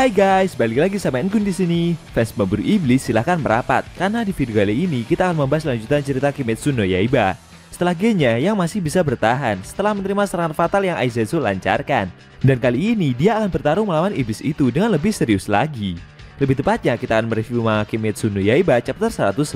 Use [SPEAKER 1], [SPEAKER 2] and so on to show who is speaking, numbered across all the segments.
[SPEAKER 1] Hai guys, balik lagi sama Engun di sini. Fans pemburu iblis silahkan merapat karena di video kali ini kita akan membahas lanjutan cerita Kimetsu no Yaiba. Setelah Genya yang masih bisa bertahan setelah menerima serangan fatal yang Aizetsu lancarkan. Dan kali ini dia akan bertarung melawan iblis itu dengan lebih serius lagi. Lebih tepatnya kita akan mereview manga Kimetsu no Yaiba chapter 110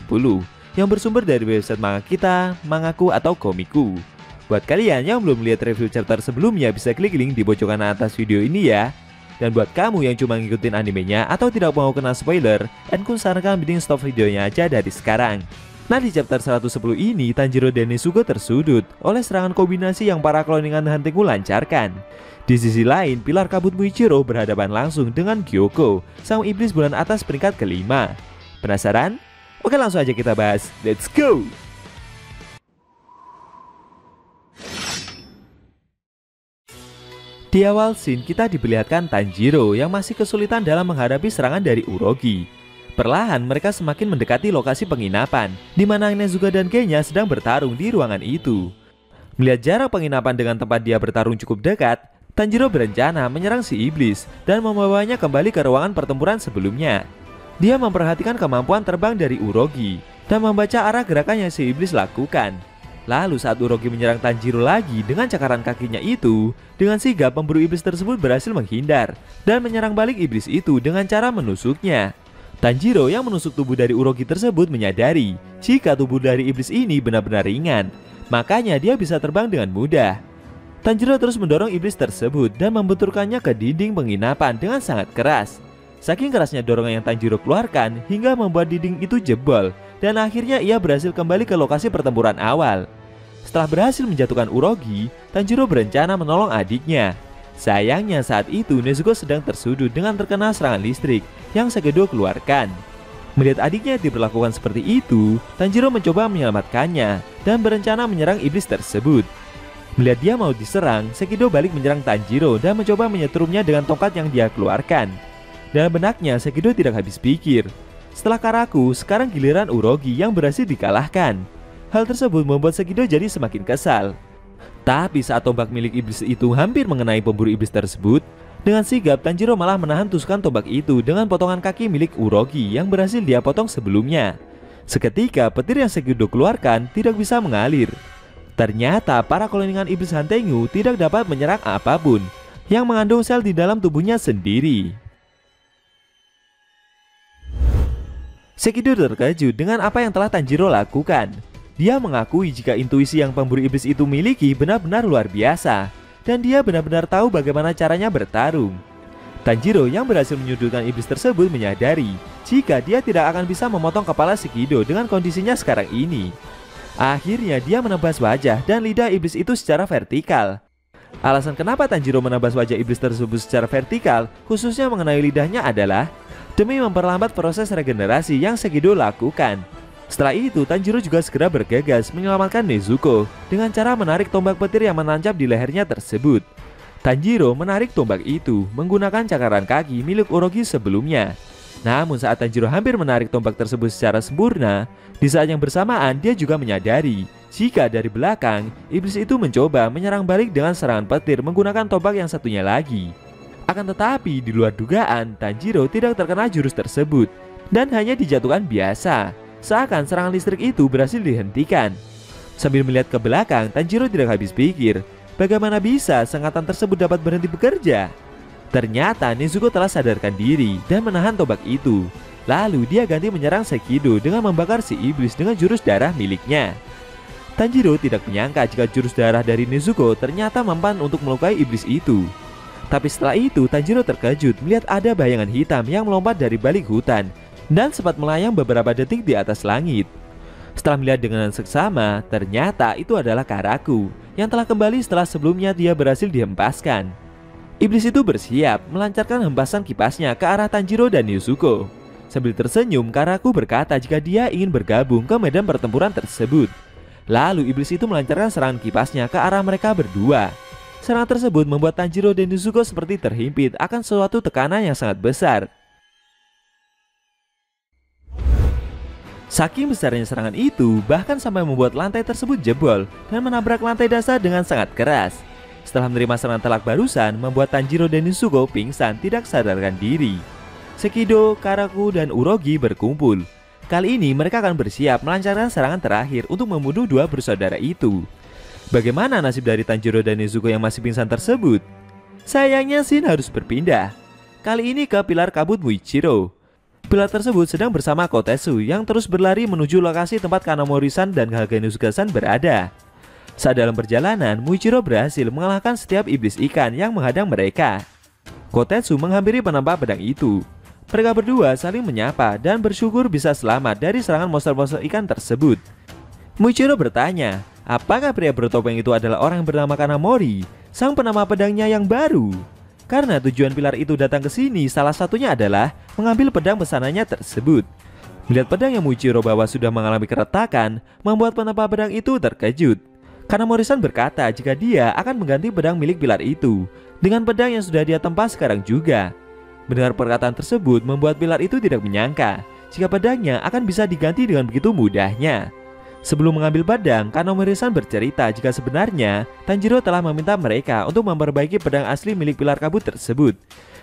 [SPEAKER 1] yang bersumber dari website manga kita, Mangaku atau Komiku. Buat kalian yang belum lihat review chapter sebelumnya bisa klik link di pojokan atas video ini ya. Dan buat kamu yang cuma ngikutin animenya atau tidak mau kena spoiler, Enku sarankan mending stop videonya aja dari sekarang. Nah, di chapter 110 ini Tanjiro dan Nezuko tersudut oleh serangan kombinasi yang para cloningan Hantengu lancarkan. Di sisi lain, pilar kabut Muichiro berhadapan langsung dengan Gyoko, sang iblis bulan atas peringkat kelima. Penasaran? Oke, langsung aja kita bahas. Let's go! Di awal scene kita diperlihatkan Tanjiro yang masih kesulitan dalam menghadapi serangan dari Urogi. Perlahan mereka semakin mendekati lokasi penginapan, di mana Nezuko dan Genya sedang bertarung di ruangan itu. Melihat jarak penginapan dengan tempat dia bertarung cukup dekat, Tanjiro berencana menyerang si iblis dan membawanya kembali ke ruangan pertempuran sebelumnya. Dia memperhatikan kemampuan terbang dari Urogi dan membaca arah gerakan yang si iblis lakukan. Lalu saat Urogi menyerang Tanjiro lagi dengan cakaran kakinya itu, dengan sigap pemburu iblis tersebut berhasil menghindar dan menyerang balik iblis itu dengan cara menusuknya. Tanjiro yang menusuk tubuh dari Urogi tersebut menyadari jika tubuh dari iblis ini benar-benar ringan, makanya dia bisa terbang dengan mudah. Tanjiro terus mendorong iblis tersebut dan membenturkannya ke dinding penginapan dengan sangat keras. Saking kerasnya dorongan yang Tanjiro keluarkan hingga membuat dinding itu jebol, dan akhirnya ia berhasil kembali ke lokasi pertempuran awal. Setelah berhasil menjatuhkan Urogi, Tanjiro berencana menolong adiknya. Sayangnya saat itu Nezuko sedang tersudut dengan terkena serangan listrik yang Segedo keluarkan. Melihat adiknya diperlakukan seperti itu, Tanjiro mencoba menyelamatkannya dan berencana menyerang iblis tersebut. Melihat dia mau diserang, Segedo balik menyerang Tanjiro dan mencoba menyetrumnya dengan tongkat yang dia keluarkan. Dalam benaknya Segedo tidak habis pikir. Setelah Karaku, sekarang giliran Urogi yang berhasil dikalahkan. Hal tersebut membuat Segido jadi semakin kesal. Tapi saat tombak milik iblis itu hampir mengenai pemburu iblis tersebut, dengan sigap Tanjiro malah menahan tusukan tombak itu dengan potongan kaki milik Urogi yang berhasil dia potong sebelumnya. Seketika petir yang Segido keluarkan tidak bisa mengalir. Ternyata para cloningan iblis Hantengu tidak dapat menyerang apapun yang mengandung sel di dalam tubuhnya sendiri. Segido terkejut dengan apa yang telah Tanjiro lakukan. Dia mengakui jika intuisi yang pemburu iblis itu miliki benar-benar luar biasa, dan dia benar-benar tahu bagaimana caranya bertarung. Tanjiro yang berhasil menyudutkan iblis tersebut menyadari jika dia tidak akan bisa memotong kepala Segido dengan kondisinya sekarang ini. Akhirnya dia menebas wajah dan lidah iblis itu secara vertikal. Alasan kenapa Tanjiro menebas wajah iblis tersebut secara vertikal, khususnya mengenai lidahnya adalah demi memperlambat proses regenerasi yang Segido lakukan. Setelah itu, Tanjiro juga segera bergegas menyelamatkan Nezuko dengan cara menarik tombak petir yang menancap di lehernya tersebut. Tanjiro menarik tombak itu menggunakan cakaran kaki milik Urogi sebelumnya. Namun saat Tanjiro hampir menarik tombak tersebut secara sempurna, di saat yang bersamaan dia juga menyadari jika dari belakang, iblis itu mencoba menyerang balik dengan serangan petir menggunakan tombak yang satunya lagi. Akan tetapi di luar dugaan, Tanjiro tidak terkena jurus tersebut dan hanya dijatuhkan biasa. Seakan serangan listrik itu berhasil dihentikan. Sambil melihat ke belakang, Tanjiro tidak habis pikir bagaimana bisa sengatan tersebut dapat berhenti bekerja. Ternyata Nezuko telah sadarkan diri dan menahan tombak itu. Lalu dia ganti menyerang Segido dengan membakar si iblis dengan jurus darah miliknya. Tanjiro tidak menyangka jika jurus darah dari Nezuko ternyata mempan untuk melukai iblis itu. Tapi setelah itu Tanjiro terkejut melihat ada bayangan hitam yang melompat dari balik hutan dan sempat melayang beberapa detik di atas langit. Setelah melihat dengan seksama, ternyata itu adalah Karaku yang telah kembali setelah sebelumnya dia berhasil dihempaskan. Iblis itu bersiap melancarkan hempasan kipasnya ke arah Tanjiro dan Nezuko. Sambil tersenyum, Karaku berkata jika dia ingin bergabung ke medan pertempuran tersebut. Lalu iblis itu melancarkan serangan kipasnya ke arah mereka berdua. Serangan tersebut membuat Tanjiro dan Nezuko seperti terhimpit akan suatu tekanan yang sangat besar. Saking besarnya serangan itu, bahkan sampai membuat lantai tersebut jebol dan menabrak lantai dasar dengan sangat keras. Setelah menerima serangan telak barusan, membuat Tanjiro dan Nezuko pingsan tidak sadarkan diri. Sekido, Karaku, dan Urogi berkumpul. Kali ini mereka akan bersiap melancarkan serangan terakhir untuk membunuh dua bersaudara itu. Bagaimana nasib dari Tanjiro dan Nezuko yang masih pingsan tersebut? Sayangnya Shin harus berpindah. Kali ini ke pilar kabut Muichiro. Pilar tersebut sedang bersama Kotetsu yang terus berlari menuju lokasi tempat Kanamori-san dan Haganezuka-san berada. Saat dalam perjalanan, Muichiro berhasil mengalahkan setiap iblis ikan yang menghadang mereka. Kotetsu menghampiri penampak pedang itu. Mereka berdua saling menyapa dan bersyukur bisa selamat dari serangan monster-monster ikan tersebut. Muichiro bertanya, apakah pria bertopeng itu adalah orang bernama Kanamori, sang penama pedangnya yang baru? Karena tujuan pilar itu datang ke sini, salah satunya adalah mengambil pedang pesanannya tersebut. Melihat pedang yang Muichiro bawa sudah mengalami keretakan, membuat penampak pedang itu terkejut. Kanamori-san berkata jika dia akan mengganti pedang milik pilar itu dengan pedang yang sudah dia tempa sekarang juga. Mendengar perkataan tersebut membuat pilar itu tidak menyangka jika pedangnya akan bisa diganti dengan begitu mudahnya. Sebelum mengambil pedang, Kanamori-san bercerita jika sebenarnya Tanjiro telah meminta mereka untuk memperbaiki pedang asli milik pilar kabut tersebut,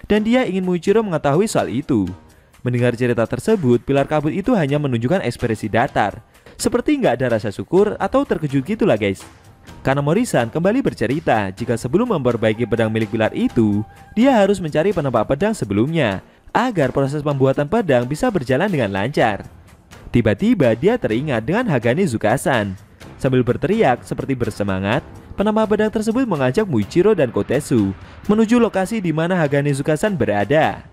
[SPEAKER 1] dan dia ingin Muichiro mengetahui soal itu. Mendengar cerita tersebut, pilar kabut itu hanya menunjukkan ekspresi datar, seperti nggak ada rasa syukur atau terkejut gitulah guys. Kanamori-san kembali bercerita jika sebelum memperbaiki pedang milik pilar itu, dia harus mencari penempat pedang sebelumnya agar proses pembuatan pedang bisa berjalan dengan lancar. Tiba-tiba dia teringat dengan Haganezuka-san. Sambil berteriak seperti bersemangat, penama pedang tersebut mengajak Muichiro dan Kotetsu menuju lokasi di mana Haganezuka-san berada.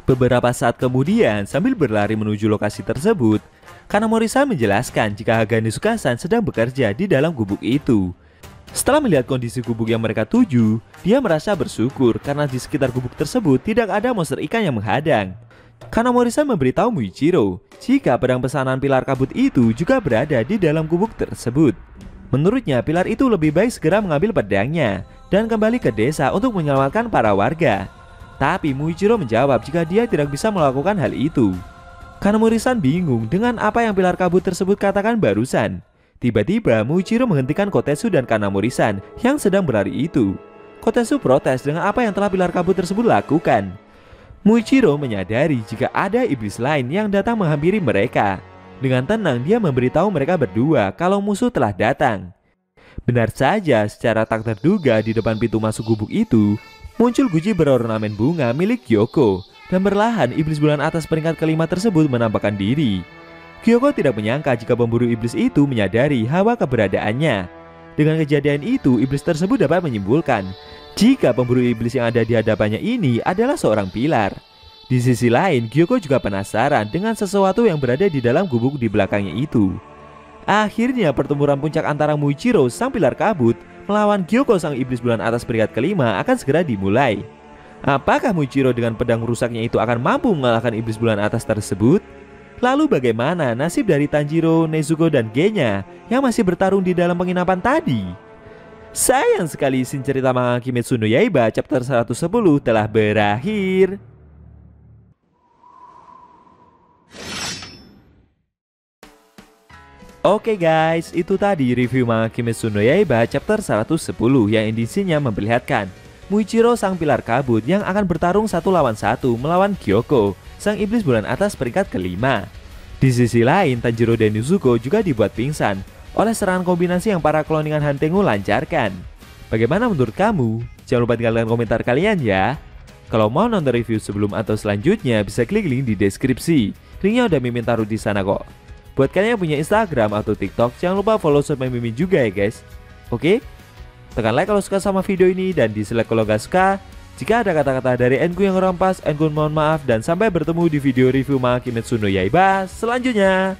[SPEAKER 1] Beberapa saat kemudian, sambil berlari menuju lokasi tersebut, Kanamori-san menjelaskan jika Haganezuka-san sedang bekerja di dalam gubuk itu. Setelah melihat kondisi gubuk yang mereka tuju, dia merasa bersyukur karena di sekitar gubuk tersebut tidak ada monster ikan yang menghadang. Kanamori-san memberitahu Muichiro jika pedang pesanan pilar kabut itu juga berada di dalam gubuk tersebut. Menurutnya pilar itu lebih baik segera mengambil pedangnya dan kembali ke desa untuk menyelamatkan para warga. Tapi Muichiro menjawab jika dia tidak bisa melakukan hal itu. Kanamori-san bingung dengan apa yang pilar kabut tersebut katakan barusan. Tiba-tiba Muichiro menghentikan Kotetsu dan Kanamori-san yang sedang berlari itu. Kotetsu protes dengan apa yang telah pilar kabut tersebut lakukan. Muichiro menyadari jika ada iblis lain yang datang menghampiri mereka. Dengan tenang dia memberitahu mereka berdua kalau musuh telah datang. Benar saja, secara tak terduga di depan pintu masuk gubuk itu muncul guci berornamen bunga milik Gyoko, dan perlahan iblis bulan atas peringkat kelima tersebut menampakkan diri. Gyoko tidak menyangka jika pemburu iblis itu menyadari hawa keberadaannya. Dengan kejadian itu, iblis tersebut dapat menyimpulkan jika pemburu iblis yang ada di hadapannya ini adalah seorang pilar. Di sisi lain, Gyoko juga penasaran dengan sesuatu yang berada di dalam gubuk di belakangnya itu. Akhirnya pertempuran puncak antara Muichiro sang pilar kabut melawan Gyoko sang iblis bulan atas peringkat kelima akan segera dimulai. Apakah Muichiro dengan pedang rusaknya itu akan mampu mengalahkan iblis bulan atas tersebut? Lalu bagaimana nasib dari Tanjiro, Nezuko, dan Genya yang masih bertarung di dalam penginapan tadi? Sayang sekali scene cerita manga Kimetsu no Yaiba chapter 110 telah berakhir. Oke guys, itu tadi review manga Kimetsu no Yaiba chapter 110 yang indisinya memperlihatkan Muichiro sang pilar kabut yang akan bertarung 1 lawan 1 melawan Gyoko, sang iblis bulan atas peringkat kelima. Di sisi lain, Tanjiro dan Nezuko juga dibuat pingsan oleh serangan kombinasi yang para cloningan Hantengu lancarkan. Bagaimana menurut kamu? Jangan lupa tinggalkan komentar kalian ya. Kalau mau nonton review sebelum atau selanjutnya bisa klik link di deskripsi. Linknya udah Mimin taruh di sana kok. Buat kalian yang punya Instagram atau TikTok, jangan lupa follow sosmed Mimin juga ya guys. Oke? Tekan like kalau suka sama video ini dan dislike kalau gak suka. Jika ada kata-kata dari Enku yang kurang pas, Enku mohon maaf dan sampai bertemu di video review manga Kimetsu no Yaiba selanjutnya.